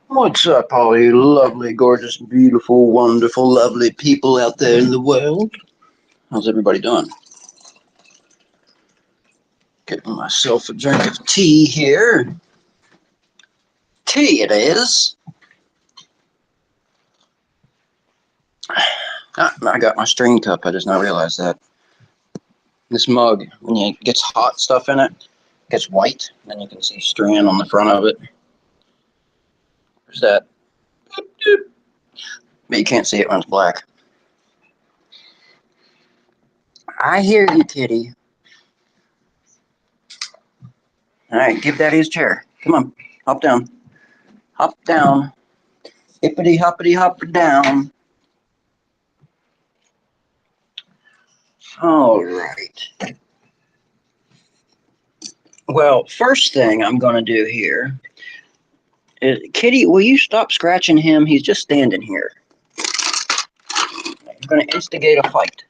What's up, all you lovely, gorgeous, beautiful, wonderful, lovely people out there in the world? How's everybody doing? Getting myself a drink of tea here. Tea it is. I got my strain cup. I just now realized that. This mug, when it gets hot stuff in it, gets white, and then you can see strain on the front of it. There's that. But you can't see it when it's black. I hear you, kitty. All right, give Daddy his chair. Come on, hop down. Hop down. Hippity hoppity hop down. All right. Well, first thing I'm going to do here is, Kitty, will you stop scratching him? He's just standing here. You're going to instigate a fight.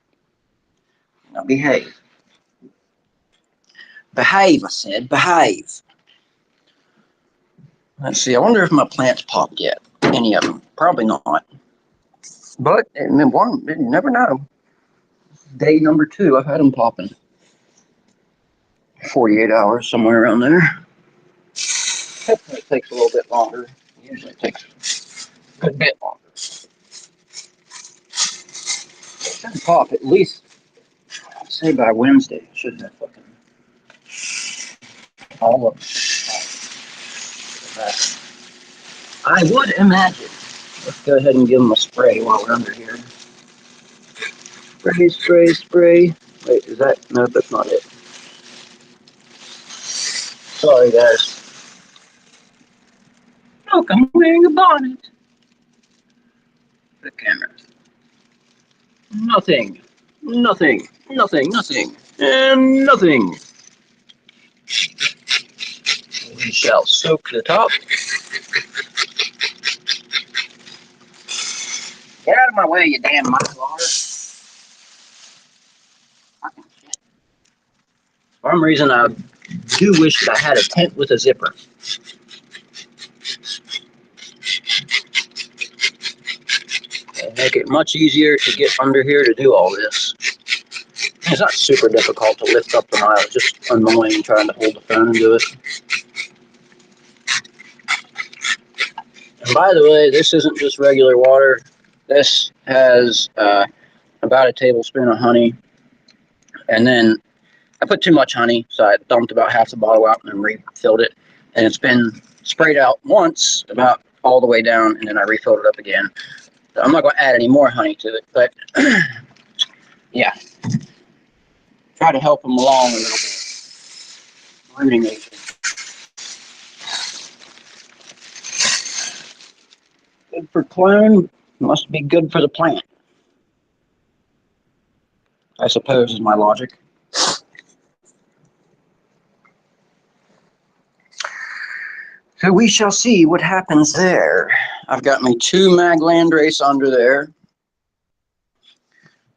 Now behave. Behave, I said. Behave. Let's see. I wonder if my plants popped yet. Any of them. Probably not. But you never know. Day number 2, I've had them popping. 48 hours, somewhere around there. It takes a little bit longer. Usually it takes a good bit longer. It should pop at least, I'd say by Wednesday. It should have fucking all of them. I would imagine. Let's go ahead and give them a spray while we're under here. Spray, spray, spray. Wait, is that? No, that's not it. Sorry, guys. Look, I'm wearing a bonnet. The camera. Nothing. Nothing. Nothing. Nothing. And nothing. We shall soak the top. Get out of my way, you damn mudwater. Fucking shit. For some reason, I do wish that I had a tent with a zipper. It'd make it much easier to get under here to do all this. It's not super difficult to lift up the Nile. It's just annoying trying to hold the phone and do it. And by the way, this isn't just regular water. This has about a tablespoon of honey. And then I put too much honey, so I dumped about half the bottle out and then refilled it. And it's been sprayed out once, about all the way down, and then I refilled it up again. So I'm not going to add any more honey to it, but yeah. Try to help them along a little bit. Rooting agent. Good for clone, must be good for the plant. I suppose is my logic. So we shall see what happens there. I've got my 2 Mag Landrace under there.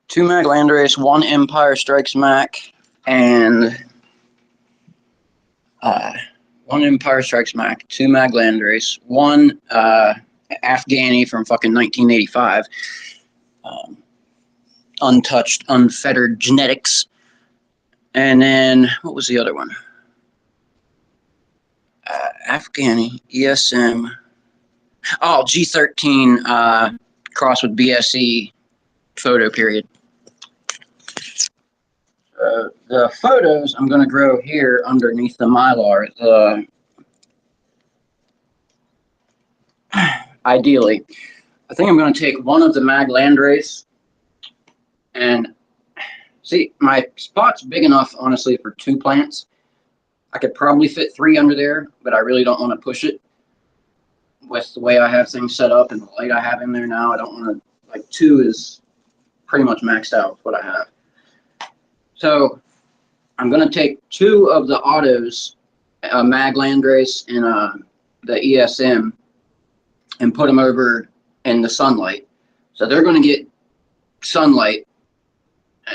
2 Mag Landrace, 1 Empire Strikes Mac, and 1 Empire Strikes Mac, 2 Mag Landrace, 1 Afghani from fucking 1985. Untouched, unfettered genetics. And then, what was the other one? Afghani, ESM. Oh, G13 crossed with BSE photo period. The photos I'm going to grow here underneath the mylar. Ideally, I think I'm going to take one of the Mag Landrace. And see, my spot's big enough, honestly, for 2 plants. I could probably fit 3 under there, but I really don't want to push it. With the way I have things set up and the light I have in there now, I don't want to, like, 2 is pretty much maxed out with what I have. So I'm going to take 2 of the autos, Mag Landrace and the ESM, and put them over in the sunlight. So they're going to get sunlight,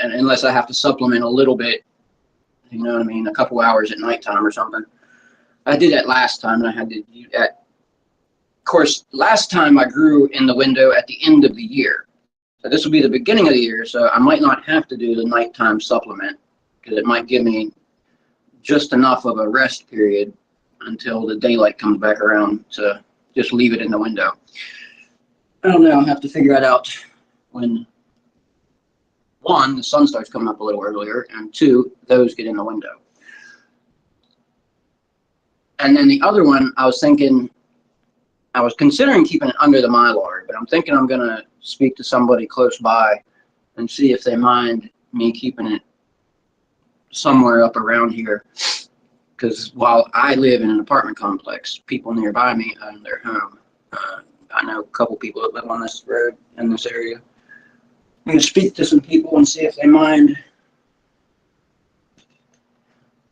and unless I have to supplement a little bit, you know what I mean, a couple hours at nighttime or something. I did that last time, and I had to do that. Of course, last time I grew in the window at the end of the year. So this will be the beginning of the year, so I might not have to do the nighttime supplement because it might give me just enough of a rest period until the daylight comes back around to just leave it in the window. I don't know, I'll have to figure that out when, one, the sun starts coming up a little earlier, and two, those get in the window. And then the other one, I was considering keeping it under the mylar, but I'm thinking I'm gonna speak to somebody close by and see if they mind me keeping it somewhere up around here. Because while I live in an apartment complex, people nearby me own their home. I know a couple people that live on this road in this area. I'm gonna speak to some people and see if they mind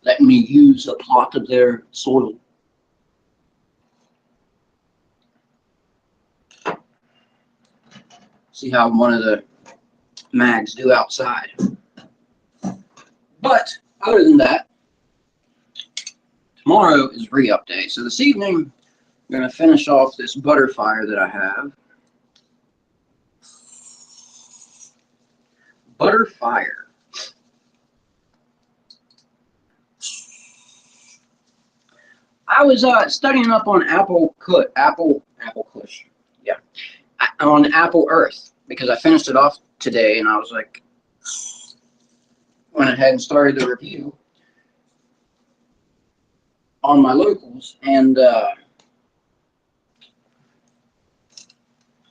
letting me use a plot of their soil. See how one of the mags do outside. But other than that, tomorrow is re-up day. So this evening, I'm going to finish off this butter fire that I have. Butter fire. I was studying up on apple kush. Yeah. On apple earth, because I finished it off today and I was like, went ahead and started the review on my locals, and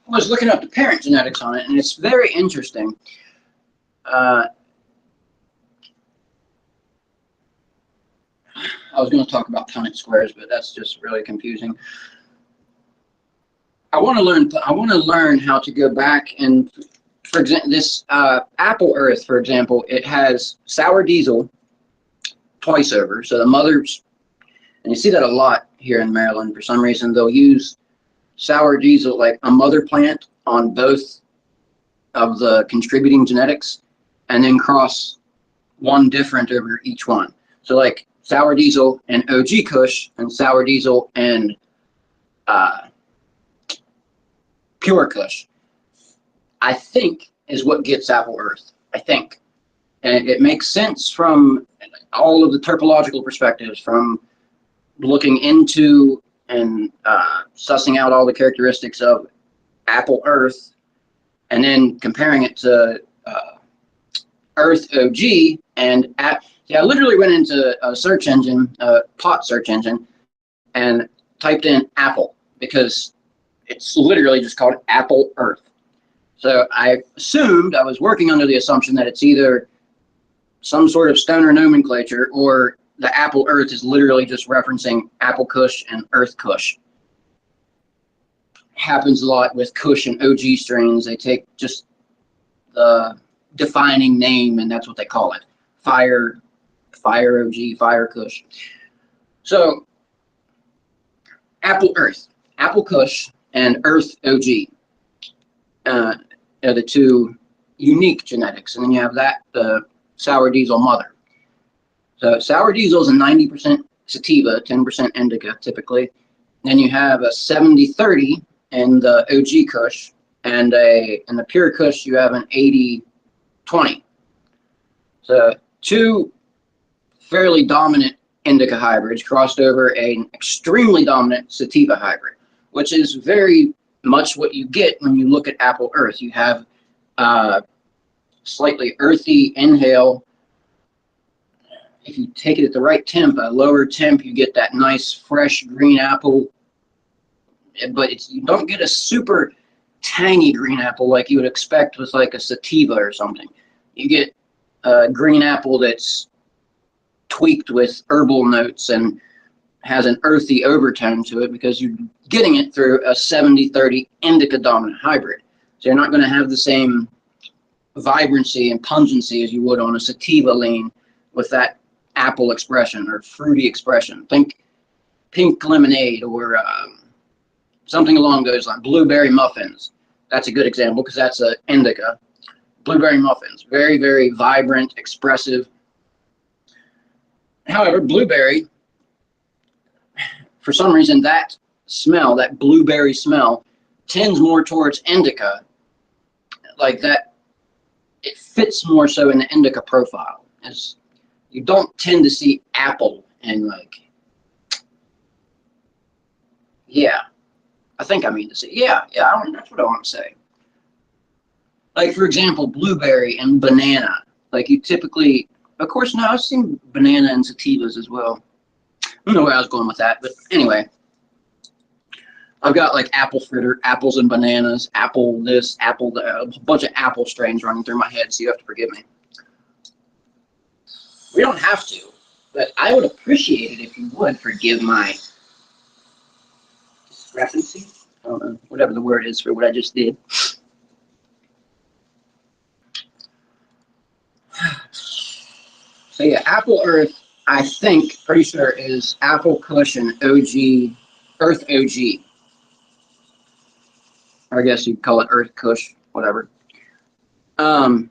was looking up the parent genetics on it, and it's very interesting. I was going to talk about Punnett squares, but that's just really confusing. I want to learn how to go back and, for example, this apple earth, for example, it has sour diesel twice over. So the mothers, and you see that a lot here in Maryland for some reason, they'll use sour diesel like a mother plant on both of the contributing genetics and then cross one different over each one. So like sour diesel and OG Kush and sour diesel and pure Kush, I think, is what gets apple earth. I think. And it makes sense from all of the topological perspectives, from looking into and sussing out all the characteristics of apple earth, and then comparing it to earth OG. And see, I literally went into a search engine, a plot search engine, and typed in apple, because it's literally just called apple earth. So I assumed, I was working under the assumption that it's either some sort of stoner nomenclature, or the apple earth is literally just referencing apple kush and earth kush. Happens a lot with kush and OG strains. They take just the defining name and that's what they call it. Fire OG, fire kush. So apple earth, apple kush, and earth OG are the two unique genetics. And then you have that, the sour diesel mother. So sour diesel is a 90% sativa, 10% indica typically. Then you have a 70-30 in the OG Kush, and in the pure Kush you have an 80-20. So two fairly dominant indica hybrids crossed over an extremely dominant sativa hybrid, which is very much what you get when you look at apple earth. You have slightly earthy inhale. If you take it at the right temp, a lower temp, you get that nice fresh green apple, but you don't get a super tangy green apple like you would expect with like a sativa or something. You get a green apple that's tweaked with herbal notes and has an earthy overtone to it because you're getting it through a 70-30 indica dominant hybrid. So you're not going to have the same vibrancy and pungency as you would on a sativa lean with that apple expression or fruity expression. Think pink lemonade or something along those lines. Blueberry muffins. That's a good example because that's an indica. Blueberry muffins. Very, very vibrant, expressive. However, blueberry, for some reason, that smell, that blueberry smell, tends more towards indica, like that. It fits more so in the indica profile. As you don't tend to see apple and like, yeah, I think I mean to say, yeah, that's what I want to say. Like, for example, blueberry and banana. Like, you typically, of course, now I've seen banana and sativas as well. I don't know where I was going with that, but anyway. I've got like apple fritter, apples and bananas, apple this, apple that, a bunch of apple strains running through my head, so you have to forgive me. We don't have to, but I would appreciate it if you would forgive my discrepancy. I don't know, whatever the word is for what I just did. So yeah, Apple Earth, I think, pretty sure is Apple Kush and OG, Earth OG. Or I guess you'd call it Earth Kush, whatever. Now,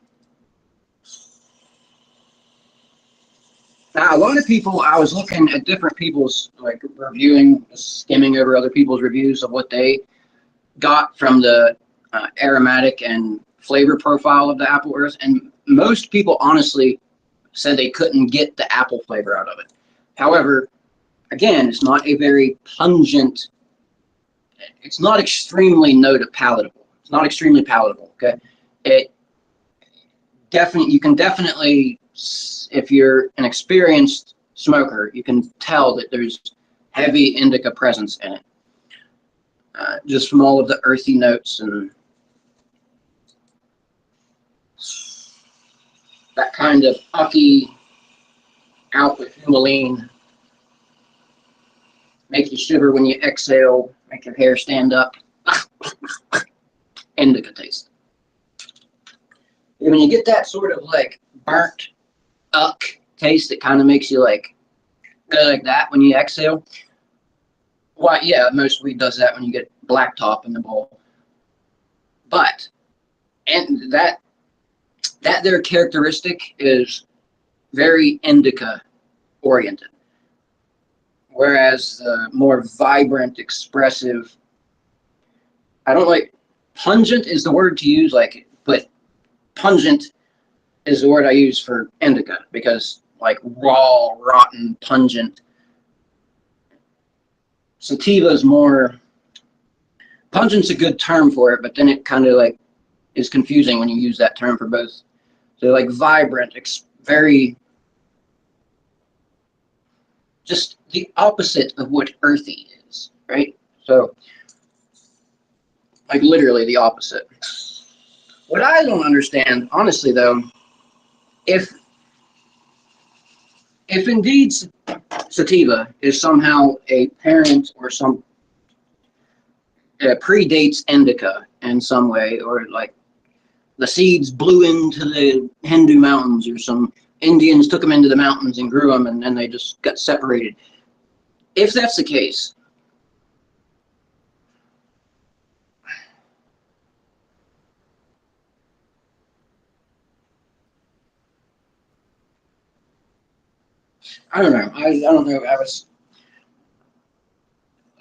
a lot of people, I was looking at different people's, like, reviewing, skimming over other people's reviews of what they got from the aromatic and flavor profile of the Apple Earth, and most people honestly said they couldn't get the apple flavor out of it. However, again, it's not a very pungent, it's not extremely palatable. It's not extremely palatable, okay? It definitely, you can definitely, if you're an experienced smoker, you can tell that there's heavy indica presence in it. Just from all of the earthy notes and that kind of ucky, out with humulene, make you shiver when you exhale, make your hair stand up. Indica taste. And when you get that sort of like burnt uck taste, it kind of makes you like go like that when you exhale. Why, yeah, most weed does that when you get black top in the bowl. But, and that their characteristic is very indica oriented. Whereas the more vibrant, expressive, I don't like, pungent is the word to use, like, but pungent is the word I use for indica, because like raw, rotten, pungent. Sativa is more, pungent's a good term for it, but then it kind of like is confusing when you use that term for both. So like vibrant, very, just the opposite of what earthy is, right? So like literally the opposite. What I don't understand, honestly though, if indeed sativa is somehow a parent or some predates indica in some way, or like the seeds blew into the Hindu mountains, or some Indians took them into the mountains and grew them, and then they just got separated. If that's the case, I don't know. I don't know.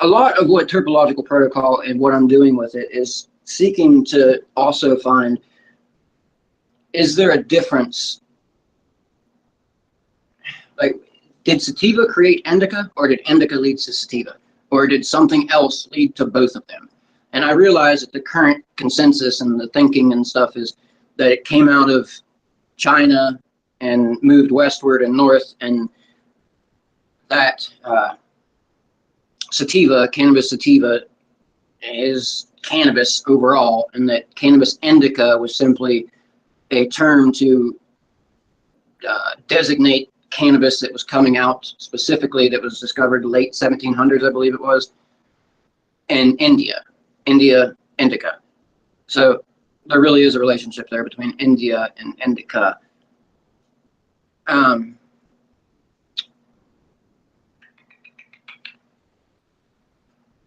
A lot of what terpological protocol and what I'm doing with it is seeking to also find, is there a difference? Like, did sativa create indica, or did indica lead to sativa? Or did something else lead to both of them? And I realize that the current consensus and the thinking and stuff is that it came out of China and moved westward and north, and that cannabis sativa is cannabis overall, and that cannabis indica was simply a term to designate cannabis that was coming out specifically, that was discovered late 1700s, I believe it was, in India, indica. So there really is a relationship there between India and indica.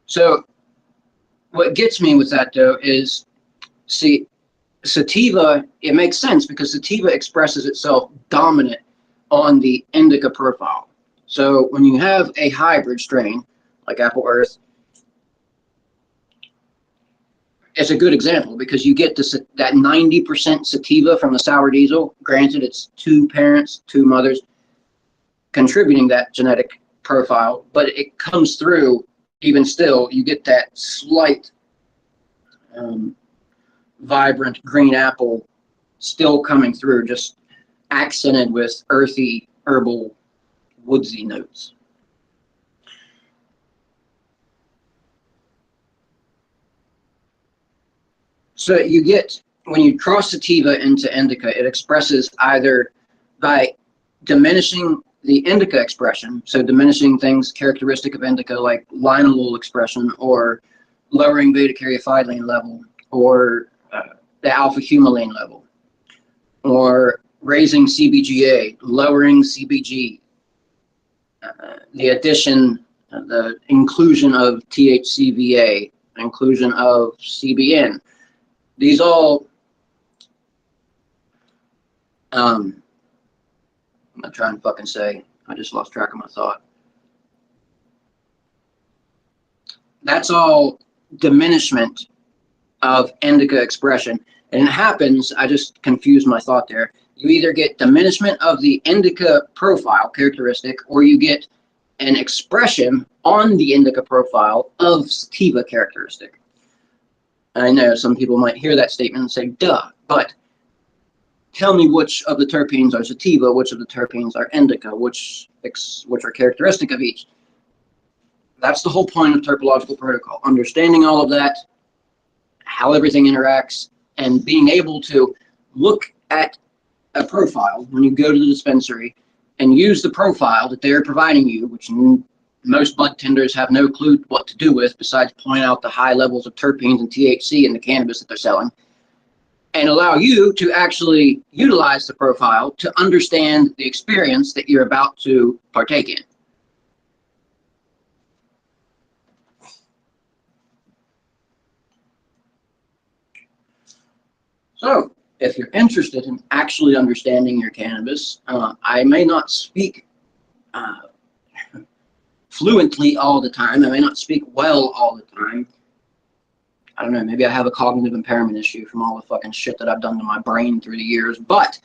So what gets me with that though is, see, sativa, it makes sense because sativa expresses itself dominant on the indica profile. So when you have a hybrid strain like Apple Earth, it's a good example because you get this, that 90% sativa from the sour diesel. Granted, it's two parents, two mothers contributing that genetic profile, but it comes through. Even still, you get that slight vibrant green apple still coming through, just accented with earthy, herbal, woodsy notes. So you get, when you cross sativa into indica, it expresses either by diminishing the indica expression, so diminishing things characteristic of indica like linalool expression, or lowering beta-caryophyllene level, or the alpha-humulene level, or raising CBGA, lowering CBG, the addition, the inclusion of THCVA, inclusion of CBN. These all, I'm not trying to fucking say, I just lost track of my thought. That's all diminishment of indica expression. And it happens, I just confused my thought there. You either get diminishment of the indica profile characteristic, or you get an expression on the indica profile of sativa characteristic. I know some people might hear that statement and say, duh, but tell me which of the terpenes are sativa, which of the terpenes are indica, which are characteristic of each. That's the whole point of terpological protocol, understanding all of that, how everything interacts, and being able to look at a profile when you go to the dispensary and use the profile that they're providing you, which most bud tenders have no clue what to do with besides point out the high levels of terpenes and THC in the cannabis that they're selling, and allow you to actually utilize the profile to understand the experience that you're about to partake in. So, if you're interested in actually understanding your cannabis, I may not speak fluently all the time. I may not speak well all the time. I don't know, maybe I have a cognitive impairment issue from all the fucking shit that I've done to my brain through the years. But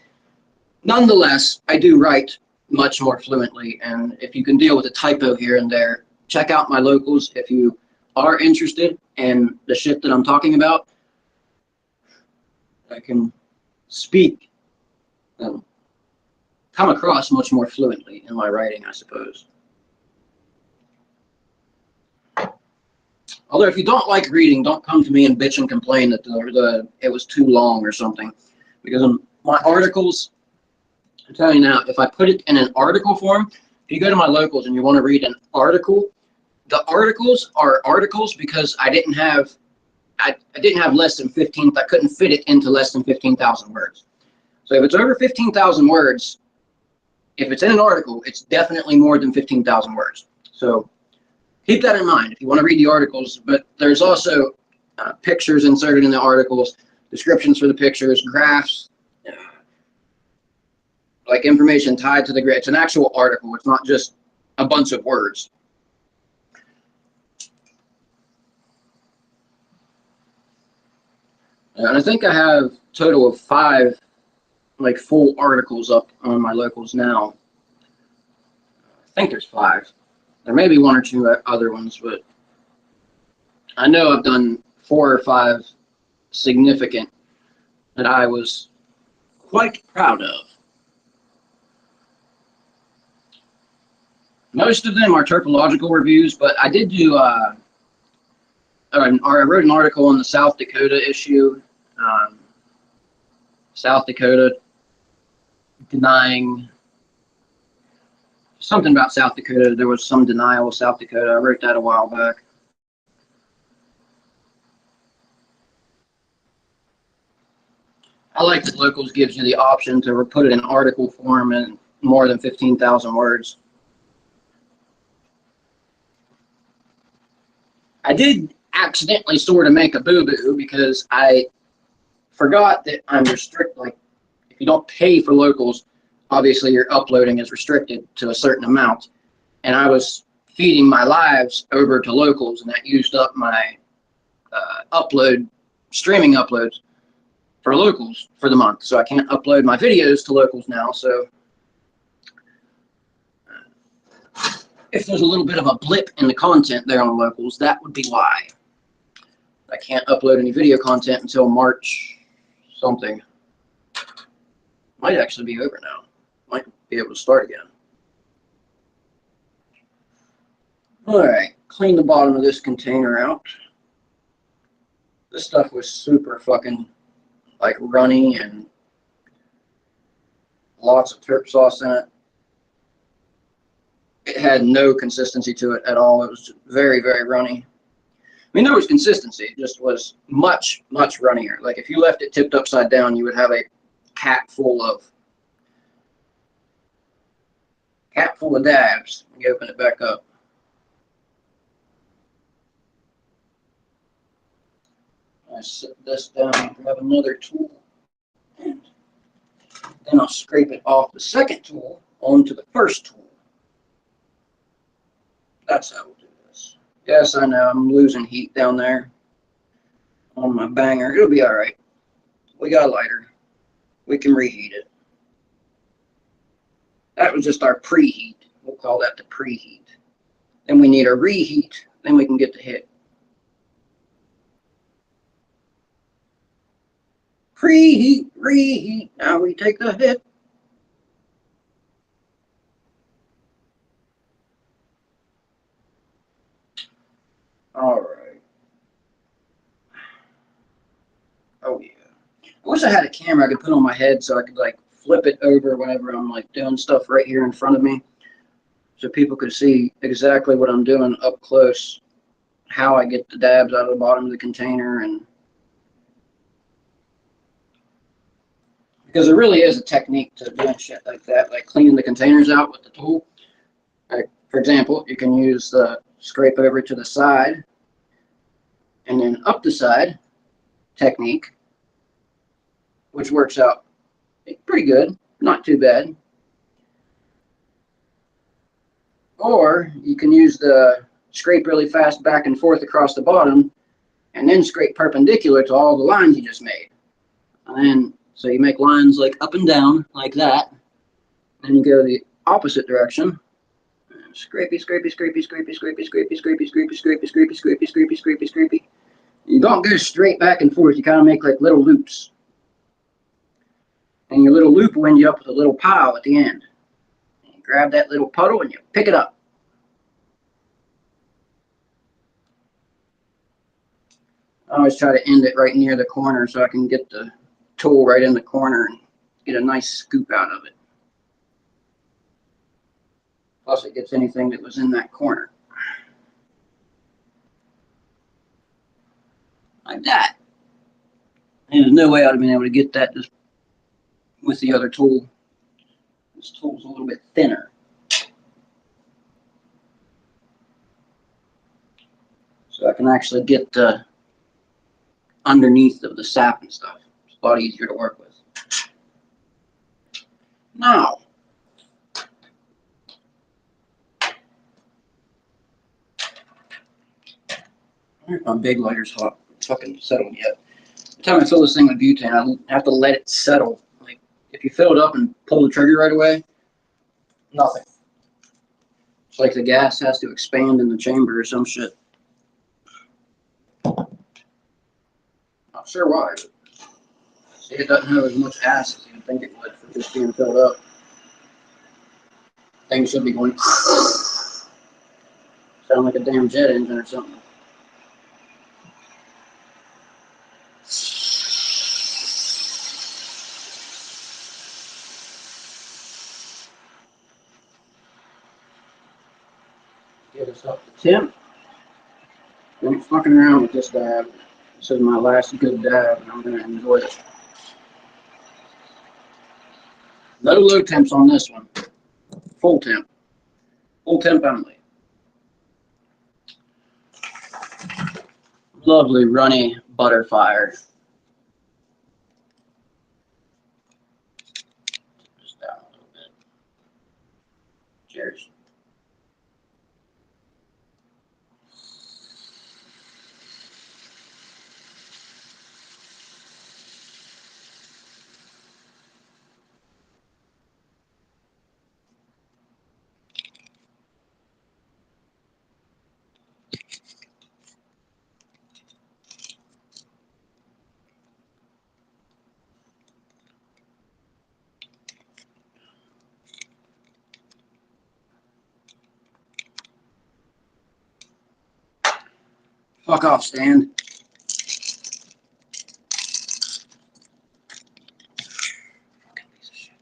nonetheless, I do write much more fluently. And if you can deal with a typo here and there, check out my locals if you are interested in the shit that I'm talking about. I can speak and come across much more fluently in my writing, I suppose. Although if you don't like reading, don't come to me and bitch and complain that it was too long or something. Because my articles, I'm telling you now, if I put it in an article form, if you go to my locals and you want to read an article, the articles are articles because I didn't have less than 15, I couldn't fit it into less than 15,000 words. So if it's over 15,000 words, if it's in an article, it's definitely more than 15,000 words. So keep that in mind if you want to read the articles, but there's also pictures inserted in the articles, descriptions for the pictures, graphs, like information tied to the graph. It's an actual article. It's not just a bunch of words. And I think I have a total of 5 like full articles up on my locals now. I think there's 5. There may be 1 or 2 other ones, but I know I've done 4 or 5 significant that I was quite proud of. Most of them are terpological reviews, but I did do, I wrote an article on the South Dakota issue. South Dakota denying something about South Dakota. There was some denial of South Dakota. I wrote that a while back. I like that Locals gives you the option to put it in article form in more than 15,000 words. I did accidentally sort of make a boo-boo because I forgot that I'm restricted. Like, if you don't pay for Locals, obviously your uploading is restricted to a certain amount. And I was feeding my lives over to Locals, and that used up my upload streaming uploads for locals for the month, so I can't upload my videos to locals now. So if there's a little bit of a blip in the content there on locals, that would be why. I can't upload any video content until March something. Might actually be over now. Might be able to start again. Alright, clean the bottom of this container out. This stuff was super fucking like runny and lots of terp sauce in it. It had no consistency to it at all. It was very, very runny. I mean, there was consistency. It just was much, much runnier. Like if you left it tipped upside down, you would have a cap full of dabs. When you open it back up. I set this down and grab another tool, and then I'll scrape it off the second tool onto the first tool. That's how we'll do this. Yes, I know I'm losing heat down there on my banger. It'll be all right. We got a lighter. We can reheat it. That was just our preheat. We'll call that the preheat. Then we need a reheat. Then we can get the hit. Preheat, reheat. Now we take the hit. All right. Oh yeah. I wish I had a camera I could put on my head so I could like flip it over whenever I'm like doing stuff right here in front of me, so people could see exactly what I'm doing up close, how I get the dabs out of the bottom of the container, and because there really is a technique to doing shit like that, like cleaning the containers out with the tool. Like, for example, you can use the scrape over to the side and then up the side technique, which works out pretty good, not too bad. Or you can use the scrape really fast back and forth across the bottom and then scrape perpendicular to all the lines you just made. And then, so you make lines like up and down like that. Then you go the opposite direction. Scrapey, scrapey, scrapey, scrapey, scrapey, scrapey, scrapey, scrapey, scrapey, scrapey, scrapey, scrapey, scrapey, scrapey. You don't go straight back and forth. You kind of make like little loops. And your little loop will end you up with a little pile at the end. And you grab that little puddle and you pick it up. I always try to end it right near the corner so I can get the tool right in the corner and get a nice scoop out of it. Plus it gets anything that was in that corner. Like that. And there's no way I would have been able to get that just with the other tool. This tool's a little bit thinner. So I can actually get the underneath of the sap and stuff. It's a lot easier to work with. Now, I don't know if my big lighter's hot. It's fucking settled yet. Every time I fill this thing with butane, I have to let it settle. Like, if you fill it up and pull the trigger right away, nothing. It's like the gas has to expand in the chamber or some shit. Not sure why, but see, it doesn't have as much ass as you'd think it would for just being filled up. Thing should be going sound like a damn jet engine or something. Get us up to temp. Ain't fucking around with this dab. This is my last good dab, and I'm gonna enjoy it. No low temps on this one. Full temp. Full temp only. Lovely runny butter fire. Just down a little bit. Cheers. Fuck off, stand. Fucking piece of shit.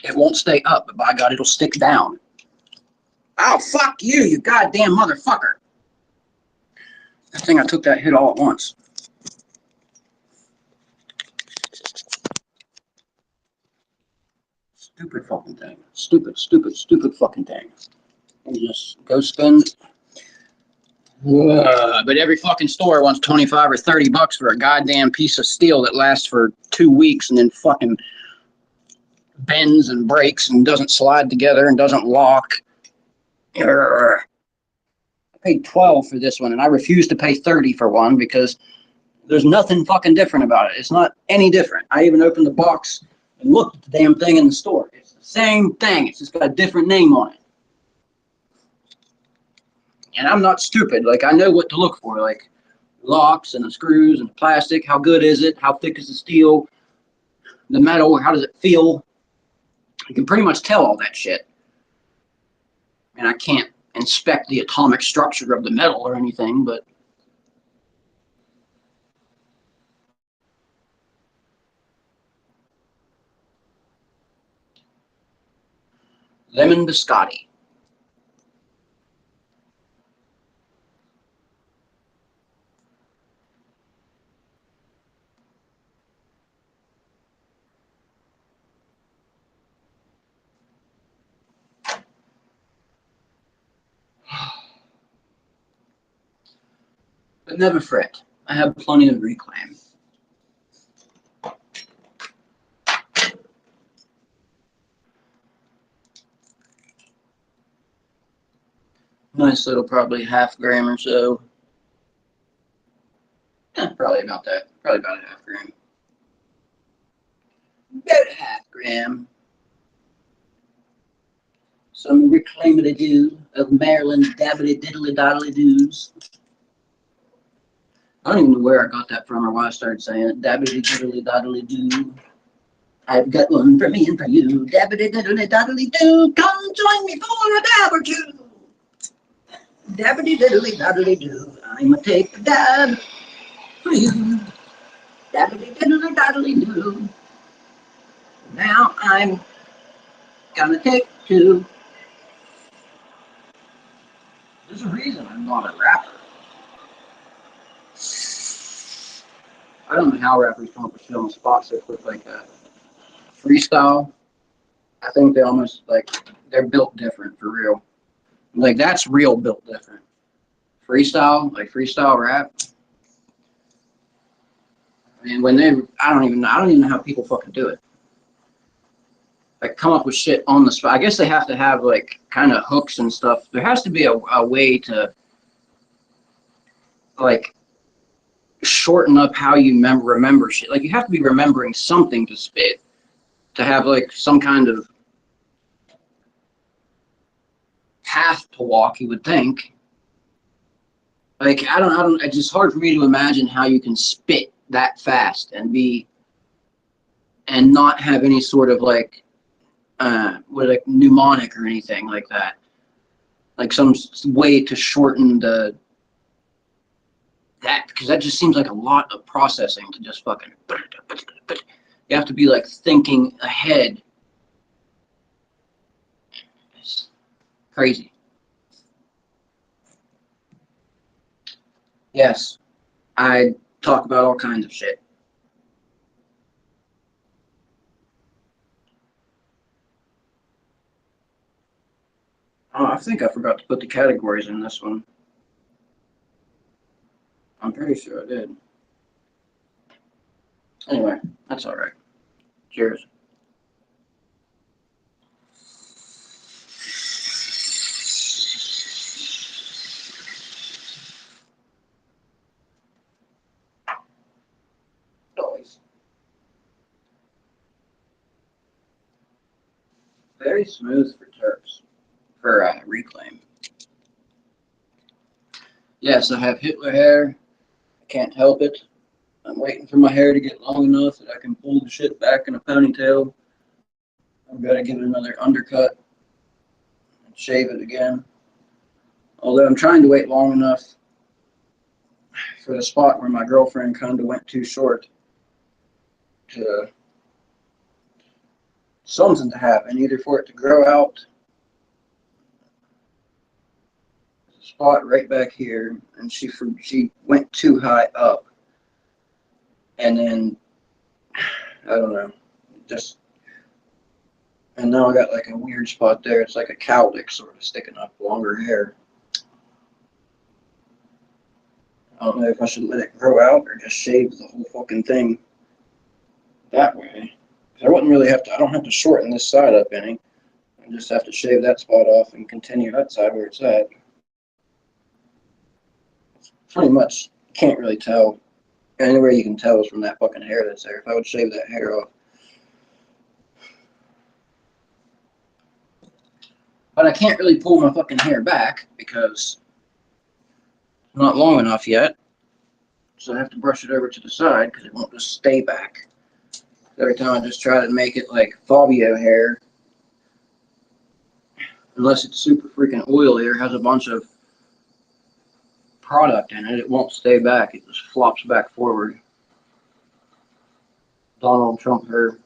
It won't stay up, but by God, it'll stick down. Oh, fuck you, you goddamn motherfucker. I think I took that hit all at once. Stupid fucking thing. Stupid, stupid, stupid fucking thing. And just go spend. But every fucking store wants 25 or 30 bucks for a goddamn piece of steel that lasts for 2 weeks and then fucking bends and breaks and doesn't slide together and doesn't lock. I paid 12 for this one and I refuse to pay 30 for one because there's nothing fucking different about it. It's not any different. I even opened the box and looked at the damn thing in the store. It's the same thing. It's just got a different name on it. And I'm not stupid. Like, I know what to look for. Like, locks and the screws and the plastic. How good is it? How thick is the steel? The metal. How does it feel? You can pretty much tell all that shit. And I can't inspect the atomic structure of the metal or anything, but lemon biscotti. But never fret. I have plenty of reclaim. Nice little, probably half gram or so. Probably about that. Probably about a half gram. About a half gram. Some reclaimity-do of Maryland dabbity-diddly-doddly-doos. I don't even know where I got that from or why I started saying it. Dabbity-diddly-doddly-doo. I've got one for me and for you. Dabbity-diddly-doddly-doo. Come join me for a dab or two. Dabbity-diddly-doddly-doo. I'm gonna take a dab for you. Dabbity-diddly-doddly-doo. Now I'm gonna take two. There's a reason I'm not a rapper. I don't know how rappers come up with shit on the spot so quick like that. Freestyle, I think they almost, like, they're built different for real. Like, that's real built different. Freestyle, like freestyle rap. I mean, when they, I don't even know how people fucking do it. Like, come up with shit on the spot. I guess they have to have, like, kind of hooks and stuff. There has to be a way to, like, shorten up how you remember shit. Like, you have to be remembering something to spit to have, like, some kind of path to walk, you would think. Like, I don't, it's just hard for me to imagine how you can spit that fast and not have any sort of, like, like mnemonic or anything like that. Like some way to shorten that, because that just seems like a lot of processing to just fucking. You have to be like thinking ahead. It's crazy. Yes, I talk about all kinds of shit. Oh, I think I forgot to put the categories in this one. I'm pretty sure I did. Anyway, that's all right. Cheers. Always. Very smooth for terps. For reclaim. Yes, I have Hitler hair. I can't help it. I'm waiting for my hair to get long enough that I can pull the shit back in a ponytail. I've got to give it another undercut and shave it again. Although I'm trying to wait long enough for the spot where my girlfriend kind of went too short to something to happen, either for it to grow out. There's a spot right back here, and she went too high up, and then I don't know, just, and now I got like a weird spot there. It's like a cowlick sort of sticking up, longer hair. I don't know if I should let it grow out or just shave the whole fucking thing that way. I wouldn't really have to, I don't have to shorten this side up any. I just have to shave that spot off and continue that side where it's at. Pretty much, can't really tell. The only way you can tell is from that fucking hair that's there. If I would shave that hair off. But I can't really pull my fucking hair back because it's not long enough yet. So I have to brush it over to the side because it won't just stay back. Every time I just try to make it like Fabio hair, unless it's super freaking oily or has a bunch of product in it, it won't stay back. It just flops back forward. Donald Trump hair.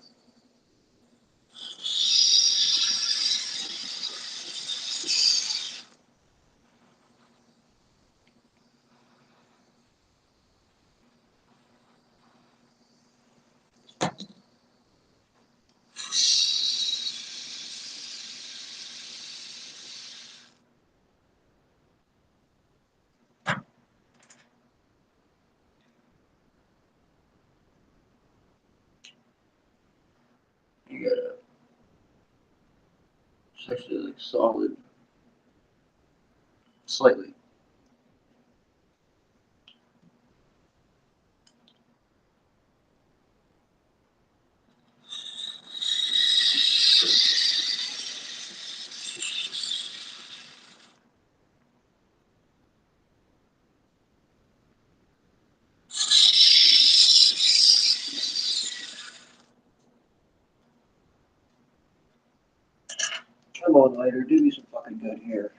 You gotta, it's actually like solid, slightly. Come on, later, do me some fucking good here.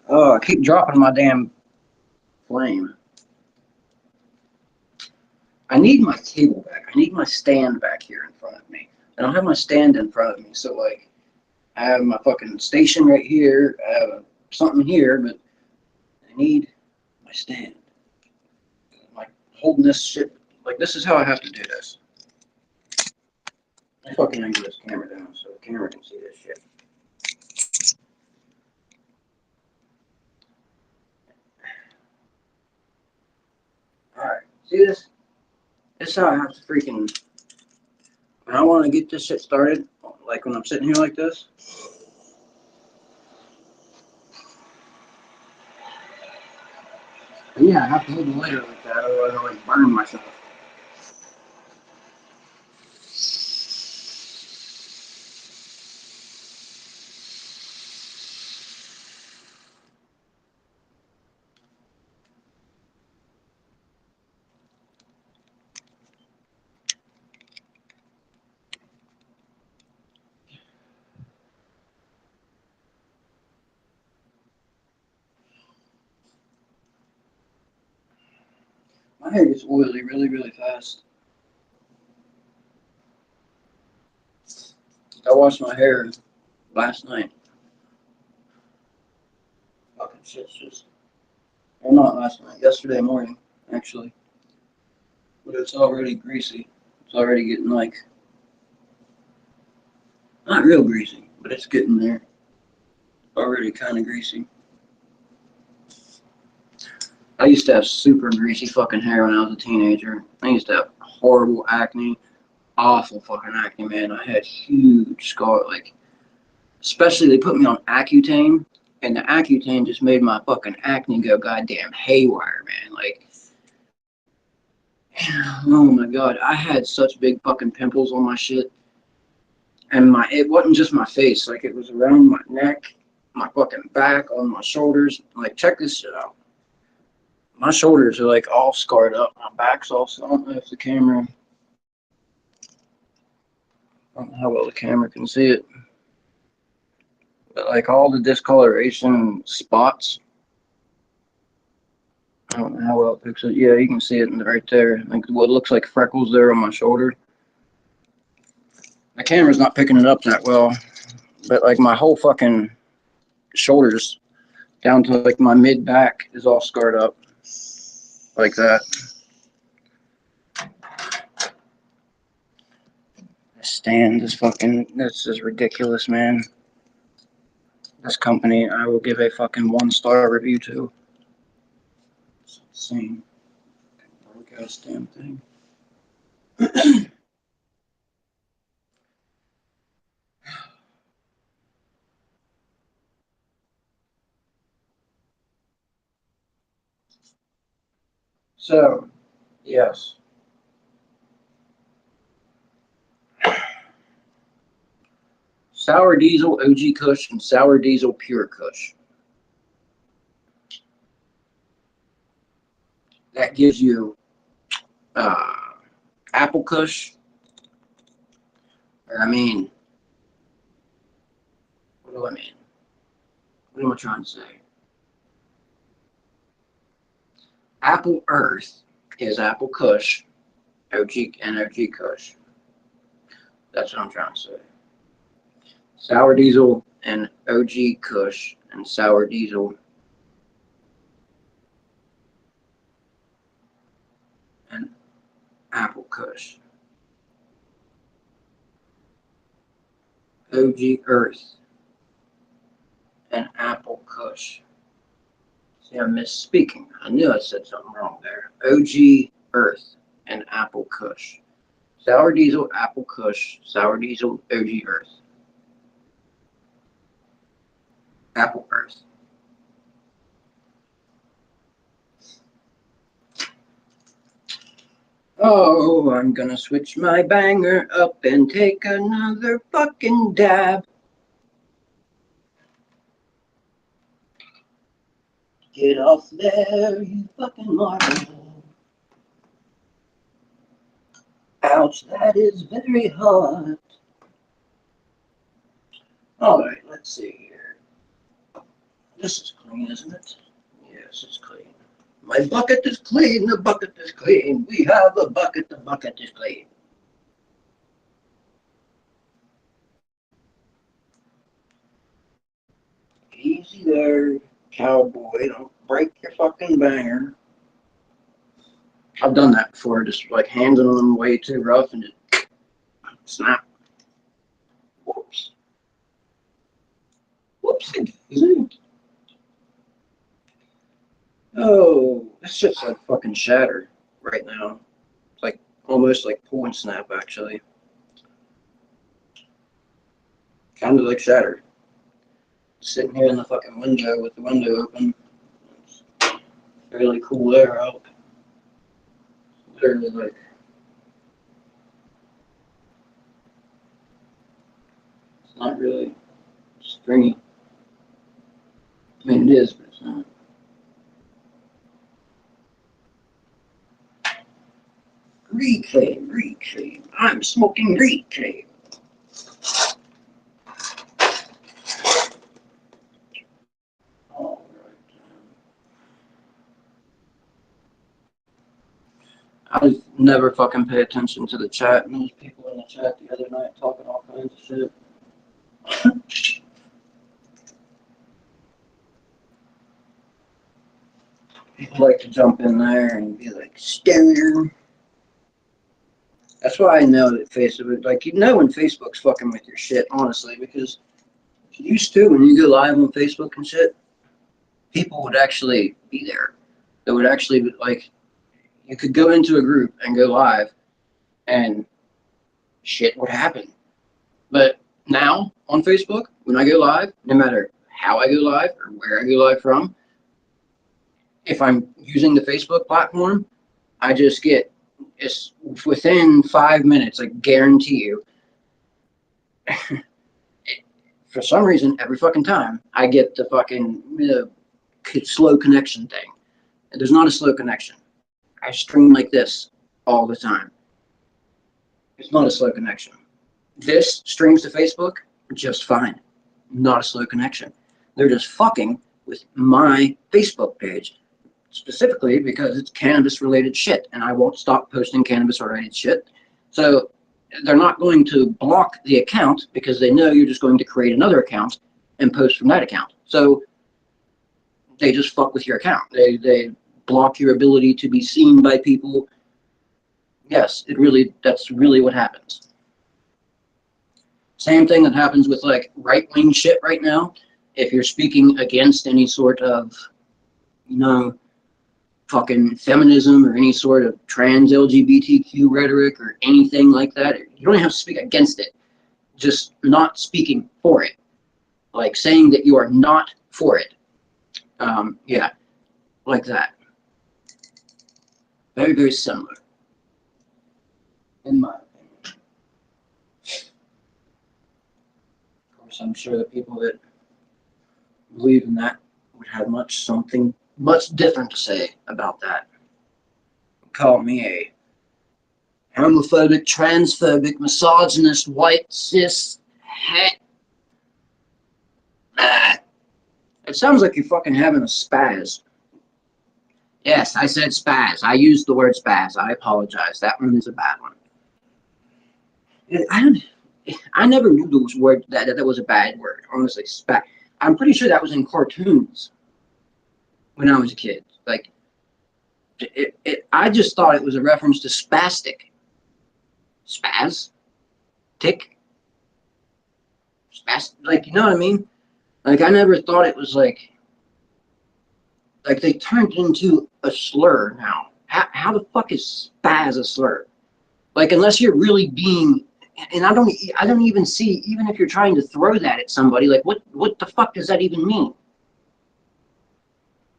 Oh, I keep dropping my damn flame. I need my table back. I need my stand back here in front of me. I don't have my stand in front of me, so like, I have my fucking station right here. I have something here, but I need my stand. I'm like holding this shit. Like, this is how I have to do this. I fucking angle this camera down so the camera can see this shit. Alright, see this? This is how I have to freaking, when I want to get this shit started, like when I'm sitting here like this. And yeah, I have to hold the lighter like that, otherwise I'll like burn myself. My hair gets oily really, really fast. I washed my hair last night. Fucking shit's just, or not last night, yesterday morning, actually. But it's already greasy. It's already getting like, not real greasy, but it's getting there. Already kind of greasy. I used to have super greasy fucking hair when I was a teenager. I used to have horrible acne, awful fucking acne, man. I had huge scar, like, especially they put me on Accutane, and the Accutane just made my fucking acne go goddamn haywire, man. Like, oh my god, I had such big fucking pimples on my shit, and it wasn't just my face, like it was around my neck, my fucking back, on my shoulders. Like, check this shit out. My shoulders are like all scarred up. My back's also, I don't know if the camera, I don't know how well the camera can see it, but like all the discoloration spots I don't know how well it picks it. Yeah, you can see it right there. Like what looks like freckles there on my shoulder. My camera's not picking it up that well, but like my whole fucking shoulders down to like my mid back is all scarred up like that. This stand is fucking, this is ridiculous, man. This company, I will give a fucking 1-star review to. It's insane. Broke ass damn thing. So, yes. Sour Diesel OG Kush and Sour Diesel Pure Kush. That gives you Apple Kush. Or I mean, what do I mean? What am I trying to say? Apple Earth is Apple Kush, OG and OG Kush. That's what I'm trying to say. Sour Diesel and OG Kush and Sour Diesel and Apple Kush. OG Earth and Apple Kush. See, I'm misspeaking. I knew I said something wrong there. OG Earth and Apple Kush. Sour Diesel, Apple Kush, Sour Diesel, OG Earth. Apple Earth. Oh, I'm gonna switch my banger up and take another fucking dab. Get off there, you fucking marvel. Ouch, that is very hot. Alright, let's see here. This is clean, isn't it? Yes, it's clean. My bucket is clean, the bucket is clean. We have a bucket, the bucket is clean. Easy there, cowboy. Don't break your fucking banger. I've done that before, just like handling them way too rough and just snap. Whoops. Whoopsie. Oh, this shit's like fucking shatter right now. It's like almost like pull and snap actually. Kind of like shatter. Sitting here in the fucking window with the window open. It's fairly cool air out. Literally like it's not really stringy. I mean it is, but it's not. Reclaim. I'm smoking reclaim. All right. I never fucking pay attention to the chat, and those people in the chat the other night talking all kinds of shit. People like to jump in there and be like, stoner. That's why I know that Facebook, like, you know when Facebook's fucking with your shit, honestly, because used to, when you go live on Facebook and shit, people would actually be there. They would actually, like, you could go into a group and go live, and shit would happen. But now, on Facebook, when I go live, no matter how I go live or where I go live from, if I'm using the Facebook platform, I just get, it's within 5 minutes, I guarantee you, for some reason, every fucking time, I get the fucking slow connection thing. And there's not a slow connection. I stream like this all the time. It's not a slow connection. This streams to Facebook just fine. Not a slow connection. They're just fucking with my Facebook page. specifically because it's cannabis related shit, and I won't stop posting cannabis related shit. So they're not going to block the account because they know you're just going to create another account and post from that account. So they just fuck with your account. They block your ability to be seen by people. Yes, that's really what happens. Same thing that happens with like right-wing shit right now. If you're speaking against any sort of, you know, fucking feminism or any sort of trans LGBTQ rhetoric or anything like that, you don't have to speak against it. Just not speaking for it. Like saying that you are not for it. Yeah, like that. Very, very similar. In my opinion. Of course, I'm sure the people that believe in that would have something much different to say about that. Call me a homophobic, transphobic, misogynist, white, cis, het. It sounds like you're fucking having a spaz. Yes, I said spaz. I used the word spaz. I apologize. That one is a bad one. I never knew those word that was a bad word. Honestly, spaz. I'm pretty sure that was in cartoons when I was a kid. Like, I just thought it was a reference to spastic. Spaz? Tick? Spaz? Like, you know what I mean? Like, I never thought it was like they turned into a slur now. How the fuck is spaz a slur? Like, unless you're really being, and I don't even see, even if you're trying to throw that at somebody, like, what the fuck does that even mean?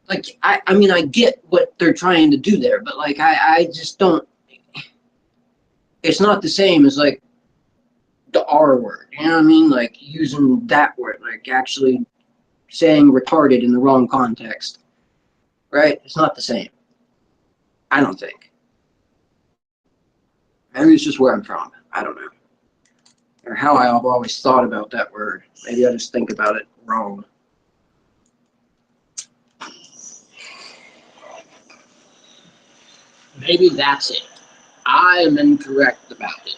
Like, I mean, I get what they're trying to do there, but like, I just don't, it's not the same as like the R word, you know what I mean? Like using that word, like actually saying retarded in the wrong context, right? It's not the same. I don't think. Maybe it's just where I'm from. I don't know. Or how I've always thought about that word. Maybe I just think about it wrong. Maybe that's it. I am incorrect about it.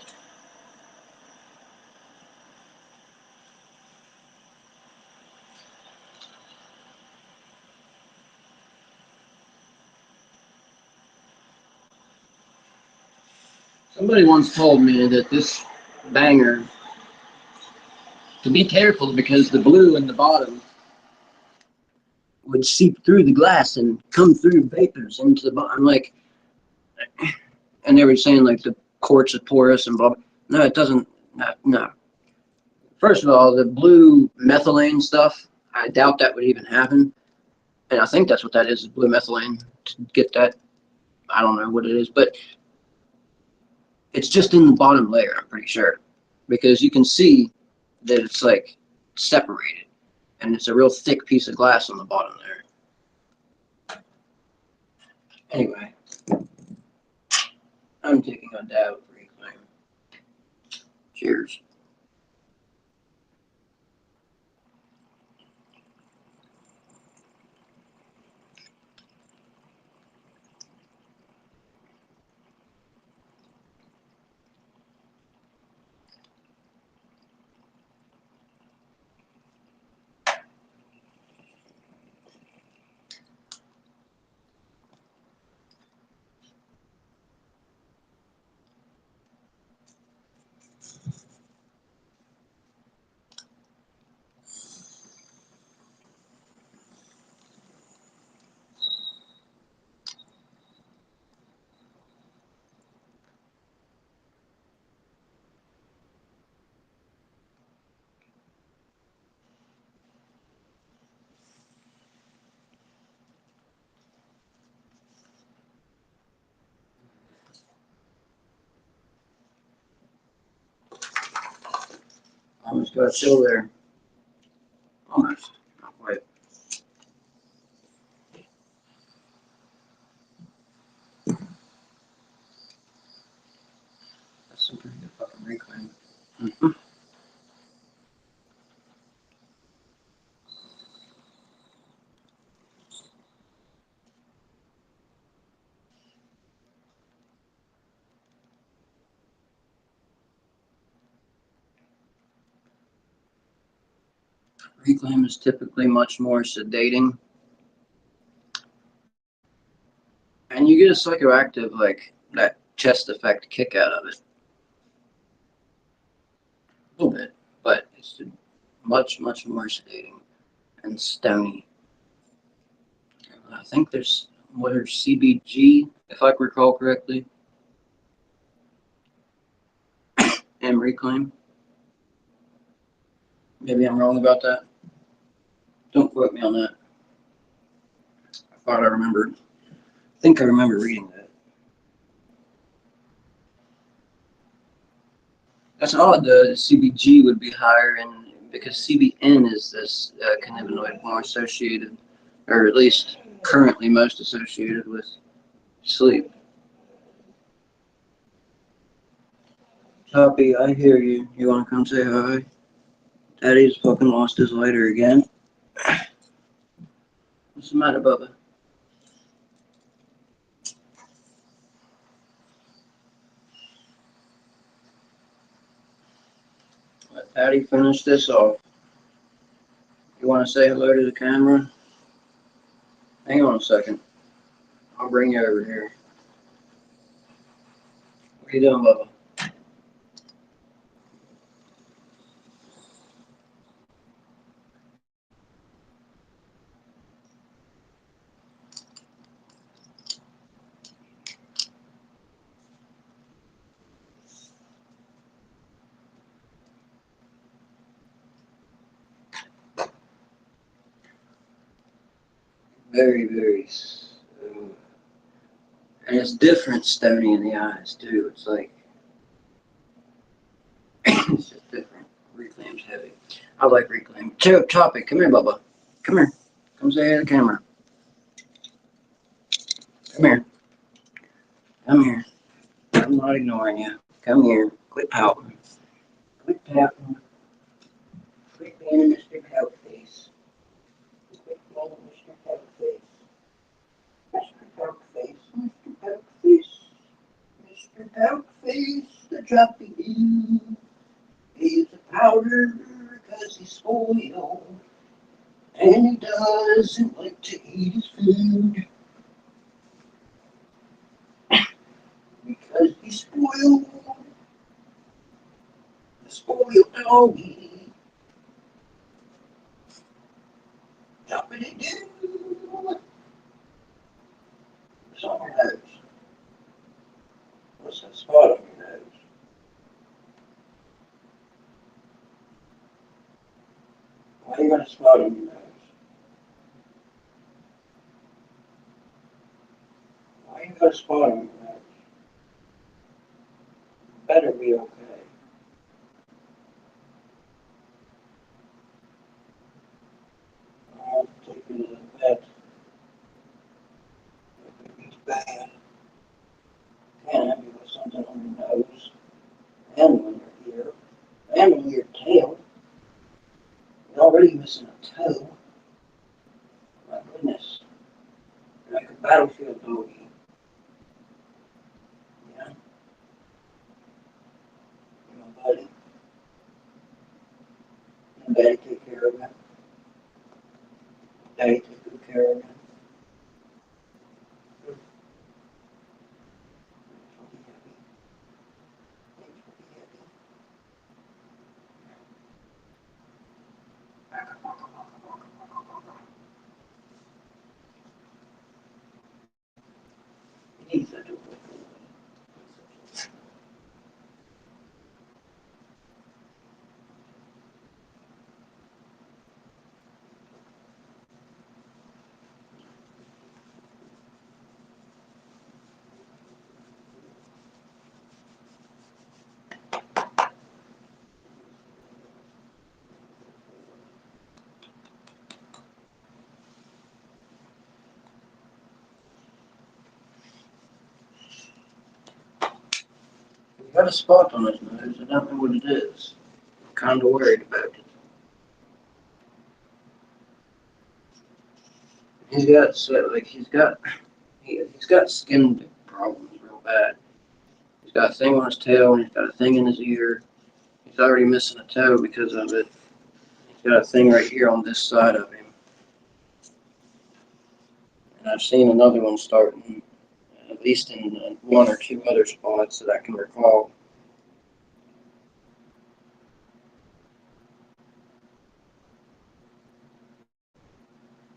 Somebody once told me that this banger, to be careful because the blue in the bottom would seep through the glass and come through vapors into the bottom. I'm like, and they were saying like the quartz is porous and blah, blah. No, it doesn't. No. First of all, the blue methylene stuff, I doubt that would even happen. And I think that's what that is blue methylene. To get that, I don't know what it is, but it's just in the bottom layer, I'm pretty sure. Because you can see that it's like separated. And it's a real thick piece of glass on the bottom there. Anyway, I'm taking a dab of reclaim. Cheers. Almost got a chill there. Almost. Not quite. That's some pretty good fucking reclaim. Mm-hmm. Reclaim is typically much more sedating. And you get a psychoactive, like, that chest effect kick out of it. A little bit, but it's much, much more sedating and stony. I think there's CBG, if I recall correctly, and Reclaim. Maybe I'm wrong about that. Don't quote me on that. I thought I remembered. I think I remember reading that. That's odd. The CBG would be higher, and because CBN is this cannabinoid more associated, or at least currently most associated with sleep. Toppy, I hear you. You want to come say hi? Daddy's fucking lost his lighter again. What's the matter, Bubba? Let Daddy finish this off. You want to say hello to the camera? Hang on a second. I'll bring you over here. What are you doing, Bubba? Very, very. And it's different stony in the eyes, too. It's like. It's just different. Reclaim's heavy. I like Reclaim. Topic. Come here, Bubba. Come here. Come say hi to the camera. Come here. Come here. I'm not ignoring you. Come here. Quit pouting. Quit pouting. Quit being Mr. Pout Face. Quit being Mr. Pout Face. Mr. Pout Face. Mr. Pout Face. Mr. Pout Face. The dropping in. He's a powder because he's spoiled. And he doesn't like to eat his food. Because he's spoiled. The spoiled doggy. Choppity doo. What's on your nose? What's that spot on your nose? Why you got a spot on your nose? Why you got a spot on your nose? Better be okay. I'll take you to the vet. It's bad. Can't have you with something on your nose, and on your ear, and on your tail. You're already missing a toe. My goodness. You're like a battlefield doggy. Yeah? You're my buddy. And Daddy take care of you. Daddy take good care of you. He's such a good boy. He's got a spot on his nose. I don't know what it is. I'm kind of worried about it. He's got he's got skin problems real bad. He's got a thing on his tail and he's got a thing in his ear. He's already missing a toe because of it. He's got a thing right here on this side of him. And I've seen another one starting, at least in one or two other spots that I can recall.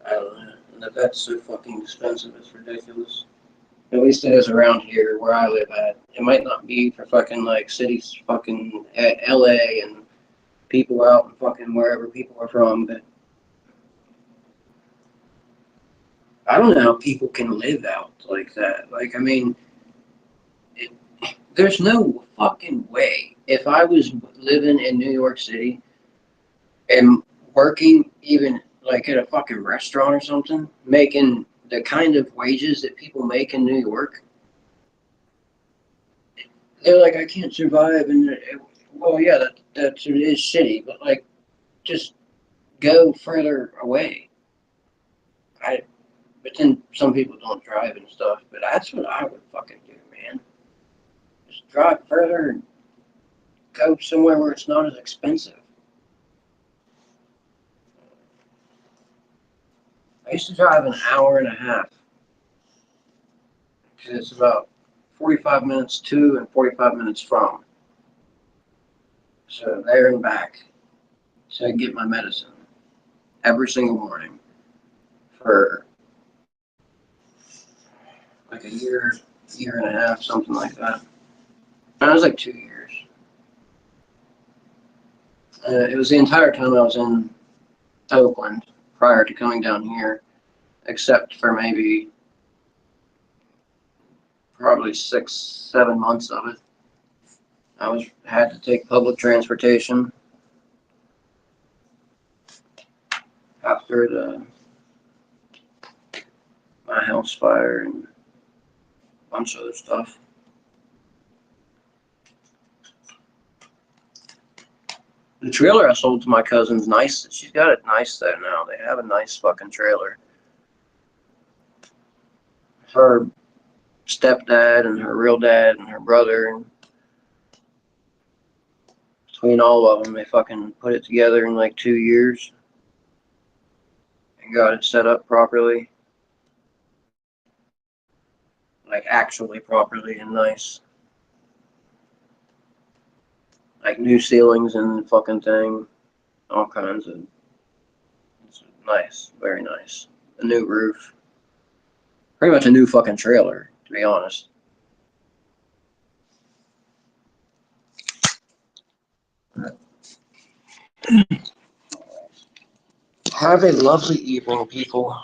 I don't know. And the vet's so fucking expensive, it's ridiculous. At least it is around here where I live at. It might not be for fucking like cities, fucking LA and people out and fucking wherever people are from, but I don't know how people can live out like that. Like, I mean, there's no fucking way. If I was living in New York City and working even like at a fucking restaurant or something, making the kind of wages that people make in New York, they're like, I can't survive. And well, yeah, it is shitty, but like, just go further away. But then some people don't drive and stuff. But that's what I would fucking do, man. Just drive further and go somewhere where it's not as expensive. I used to drive an hour and a half. Because it's about 45 minutes to and 45 minutes from. So there and back to get my medicine every single morning for like a year and a half, something like that. And it was like 2 years. It was the entire time I was in Oakland prior to coming down here, except for maybe probably 6-7 months of it. I had to take public transportation after my house fire and a bunch of other stuff. The trailer I sold to my cousin's nice. She's got it nice there now. They have a nice fucking trailer. Her stepdad and her real dad and her brother, and between all of them, they fucking put it together in like 2 years and got it set up properly. Like actually properly and nice. Like new ceilings and the fucking thing. All kinds of. It's nice. Very nice. A new roof. Pretty much a new fucking trailer, to be honest. Have a lovely evening, people.